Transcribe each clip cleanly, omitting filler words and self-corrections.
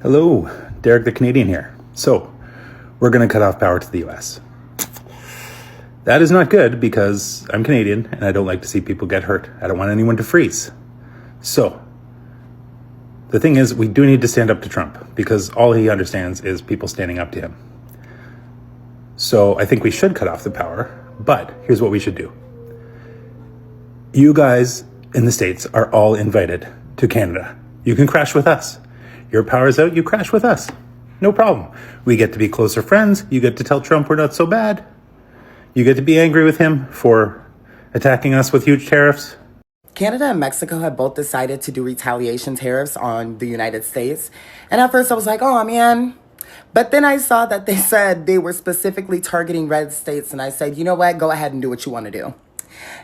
Hello, Derek the Canadian here. So, we're going to cut off power to the US. That is not good because I'm Canadian and I don't like to see people get hurt. I don't want anyone to freeze. So, the thing is, we do need to stand up to Trump because all he understands is people standing up to him. So, I think we should cut off the power, but here's what we should do. You guys in the States are all invited to Canada. You can crash with us. Your power's out, you crash with us. No problem. We get to be closer friends. You get to tell Trump we're not so bad. You get to be angry with him for attacking us with huge tariffs. Canada and Mexico have both decided to do retaliation tariffs on the United States. And at first I was like, oh man. But then I saw that they said they were specifically targeting red states. And I said, you know what? Go ahead and do what you want to do.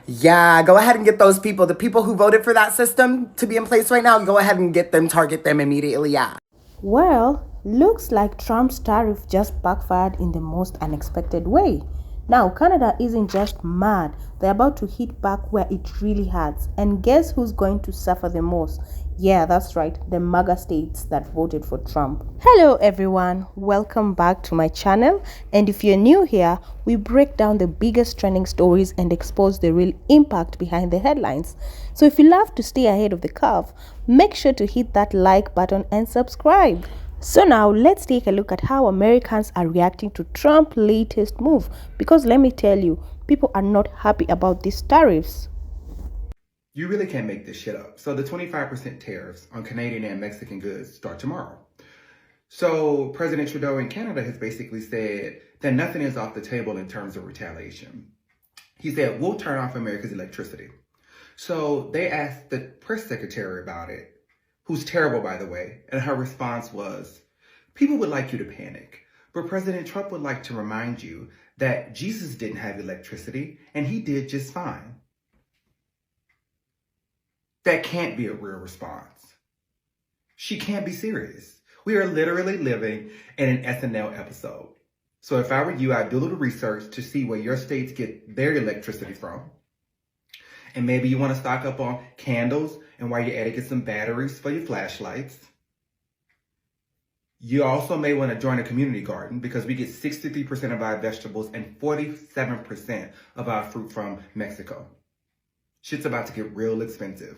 Yeah, go ahead and get those people, the people who voted for that system to be in place right now, go ahead and get them, target them immediately, yeah. Well, looks like Trump's tariff just backfired in the most unexpected way. Now, Canada isn't just mad, they're about to hit back where it really hurts. And guess who's going to suffer the most? Yeah, that's right, the MAGA states that voted for Trump. Hello everyone, welcome back to my channel. And if you're new here, we break down the biggest trending stories and expose the real impact behind the headlines. So if you love to stay ahead of the curve, make sure to hit that like button and subscribe. So now let's take a look at how Americans are reacting to Trump's latest move. Because let me tell you, people are not happy about these tariffs. You really can't make this shit up. So the 25% tariffs on Canadian and Mexican goods start tomorrow. So President Trudeau in Canada has basically said that nothing is off the table in terms of retaliation. He said, we'll turn off America's electricity. So they asked the press secretary about it, who's terrible, by the way, and her response was, people would like you to panic, but President Trump would like to remind you that Jesus didn't have electricity and he did just fine. That can't be a real response. She can't be serious. We are literally living in an SNL episode. So if I were you, I'd do a little research to see where your states get their electricity from. And maybe you want to stock up on candles, and while you're at it, get some batteries for your flashlights. You also may want to join a community garden because we get 63% of our vegetables and 47% of our fruit from Mexico. Shit's about to get real expensive.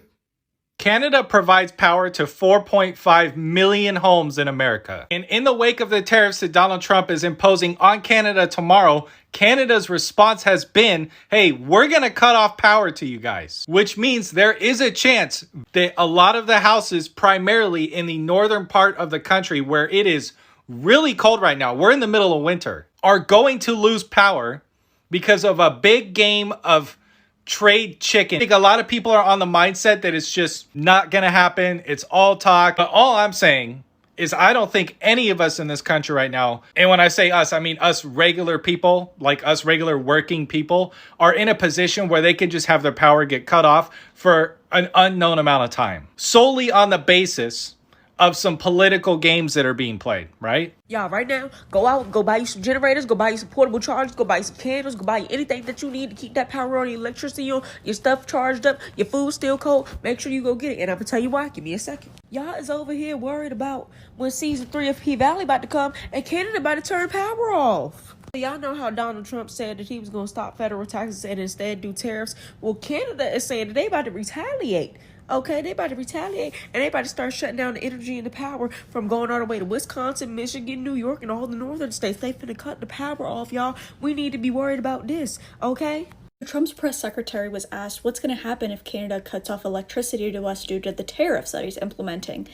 Canada provides power to 4.5 million homes in America. And in the wake of the tariffs that Donald Trump is imposing on Canada tomorrow, Canada's response has been, hey, we're going to cut off power to you guys. Which means there is a chance that a lot of the houses, primarily in the northern part of the country where it is really cold right now, we're in the middle of winter, are going to lose power because of a big game of trade chicken. I think a lot of people are on the mindset that it's just not gonna happen. It's all talk. But all I'm saying is I don't think any of us in this country right now, and when I say us, I mean us regular people, like us regular working people, are in a position where they can just have their power get cut off for an unknown amount of time. Solely on the basis of some political games that are being played, right? Y'all, right now, go out, go buy you some generators, go buy you some portable chargers, go buy you some candles, go buy you anything that you need to keep that power on, your electricity on, your stuff charged up, your food still cold. Make sure you go get it. And I'm gonna tell you why. Give me a second. Y'all is over here worried about when season 3 of P Valley about to come and Canada about to turn power off. Y'all know how Donald Trump said that he was gonna stop federal taxes and instead do tariffs? Well, Canada is saying that they about to retaliate. Okay, they about to retaliate, and they about to start shutting down the energy and the power from going all the way to Wisconsin, Michigan, New York, and all the northern states. They finna cut the power off, y'all. We need to be worried about this, okay? Trump's press secretary was asked what's going to happen if Canada cuts off electricity to us due to the tariffs that he's implementing.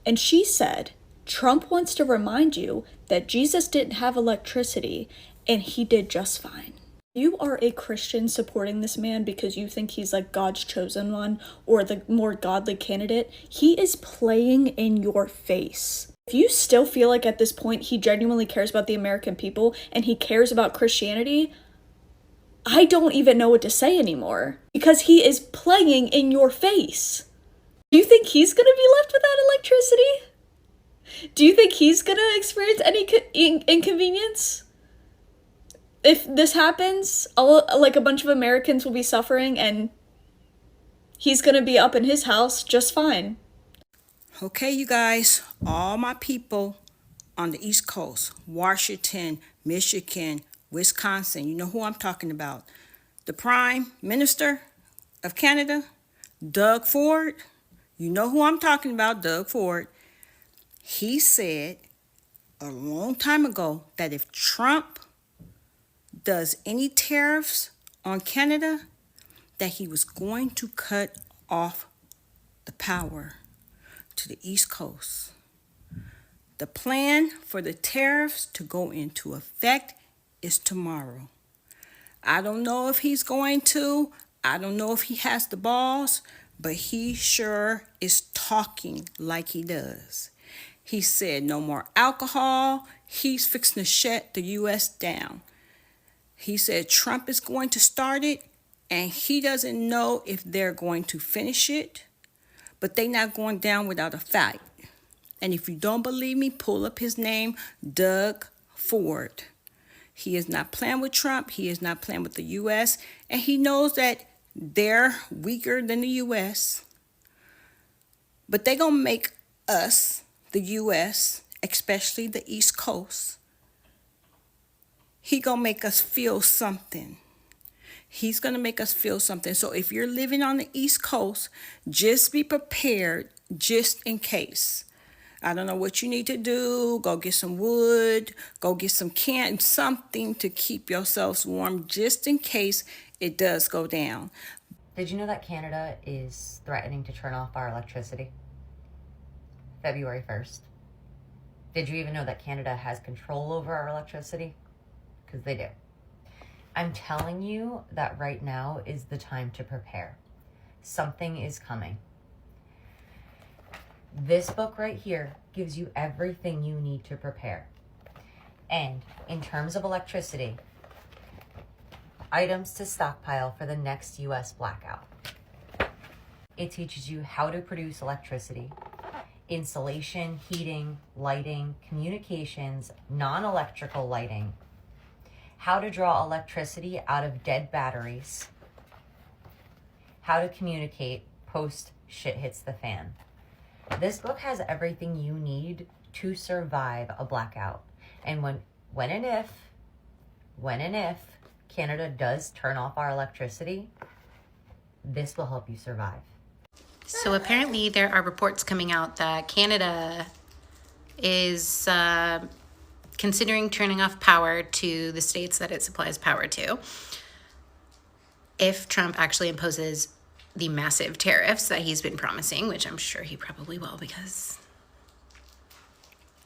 And she said, Trump wants to remind you that Jesus didn't have electricity, and he did just fine. You are a Christian supporting this man because you think he's like God's chosen one or the more godly candidate. He is playing in your face. If you still feel like at this point he genuinely cares about the American people and he cares about Christianity, I don't even know what to say anymore because he is playing in your face. Do you think he's going to be left without electricity? Do you think he's going to experience any inconvenience? If this happens, like a bunch of Americans will be suffering and he's going to be up in his house just fine. Okay, you guys, all my people on the East Coast, Washington, Michigan, Wisconsin, you know who I'm talking about. The Prime Minister of Canada, Doug Ford, you know who I'm talking about, Doug Ford. He said a long time ago that if Trump does any tariffs on Canada, that he was going to cut off the power to the East Coast. The plan for the tariffs to go into effect is tomorrow. I don't know if he's going to. I don't know if he has the balls, but he sure is talking like he does. He said no more alcohol. He's fixing to shut the U.S. down. He said Trump is going to start it, and he doesn't know if they're going to finish it, but they're not going down without a fight. And if you don't believe me, pull up his name, Doug Ford. He is not playing with Trump. He is not playing with the U.S. And he knows that they're weaker than the U.S. But they're going to make us, the U.S., especially the East Coast, he going to make us feel something. He's going to make us feel something. So if you're living on the East Coast, just be prepared just in case. I don't know what you need to do. Go get some wood. Go get some something to keep yourselves warm just in case it does go down. Did you know that Canada is threatening to turn off our electricity? February 1st. Did you even know that Canada has control over our electricity? Because they do. I'm telling you that right now is the time to prepare. Something is coming. This book right here gives you everything you need to prepare. And in terms of electricity, items to stockpile for the next US blackout. It teaches you how to produce electricity, insulation, heating, lighting, communications, non-electrical lighting, how to draw electricity out of dead batteries, how to communicate post shit hits the fan. This book has everything you need to survive a blackout. And when and if Canada does turn off our electricity, this will help you survive. So apparently there are reports coming out that Canada is considering turning off power to the states that it supplies power to if Trump actually imposes the massive tariffs that he's been promising, which I'm sure he probably will because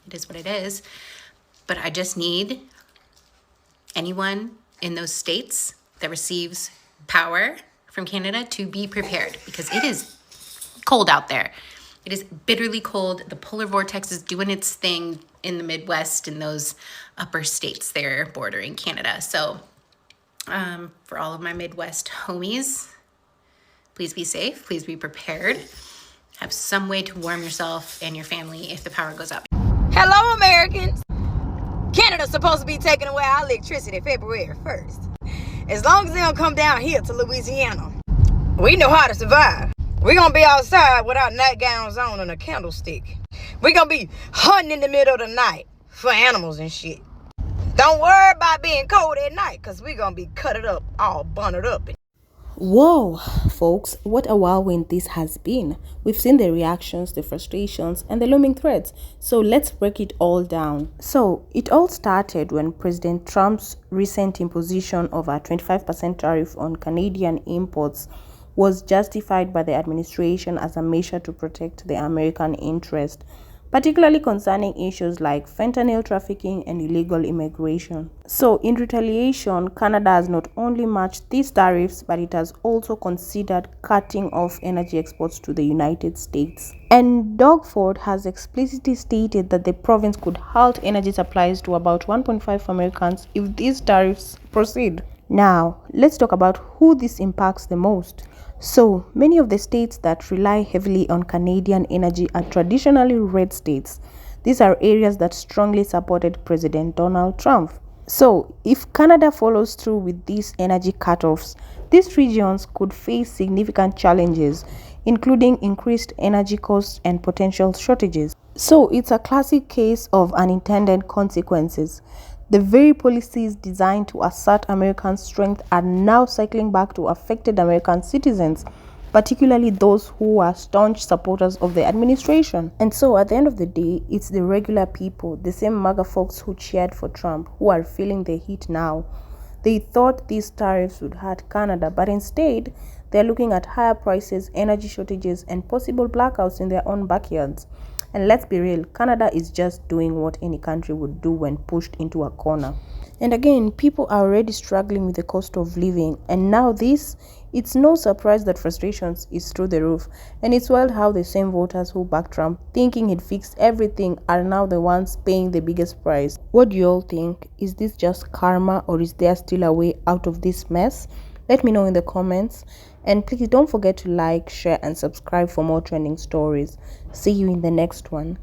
it is what it is. But I just need anyone in those states that receives power from Canada to be prepared because it is cold out there. It is bitterly cold. The polar vortex is doing its thing in the Midwest and those upper states there bordering Canada. So for all of my Midwest homies, please be safe. Please be prepared. Have some way to warm yourself and your family if the power goes up. Hello, Americans. Canada's supposed to be taking away our electricity February 1st. As long as they don't come down here to Louisiana, we know how to survive. We're going to be outside with our nightgowns on and a candlestick. We're going to be hunting in the middle of the night for animals and shit. Don't worry about being cold at night because we're going to be cut it up, all bunted up. Whoa, folks, what a whirlwind this has been. We've seen the reactions, the frustrations, and the looming threats. So let's break it all down. So it all started when President Trump's recent imposition of a 25% tariff on Canadian imports was justified by the administration as a measure to protect the American interest, particularly concerning issues like fentanyl trafficking and illegal immigration. So in retaliation, Canada has not only matched these tariffs, but it has also considered cutting off energy exports to the United States. And Doug Ford has explicitly stated that the province could halt energy supplies to about 1.5 Americans if these tariffs proceed. Now, let's talk about who this impacts the most. So, many of the states that rely heavily on Canadian energy are traditionally red states. These are areas that strongly supported President Donald Trump. So, if Canada follows through with these energy cutoffs, these regions could face significant challenges, including increased energy costs and potential shortages. So it's a classic case of unintended consequences. The very policies designed to assert American strength are now cycling back to affected American citizens, particularly those who are staunch supporters of the administration. And so at the end of the day, it's the regular people, the same MAGA folks who cheered for Trump, who are feeling the heat now. They thought these tariffs would hurt Canada, but instead, they're looking at higher prices, energy shortages, and possible blackouts in their own backyards. And let's be real, Canada is just doing what any country would do when pushed into a corner. And again, people are already struggling with the cost of living, and now it's no surprise that frustrations is through the roof. And it's wild how the same voters who backed Trump, thinking he'd fix everything, are now the ones paying the biggest price. What do you all think? Is this just karma, or is there still a way out of this mess? Let me know in the comments. And please don't forget to like, share, and subscribe for more trending stories. See you in the next one.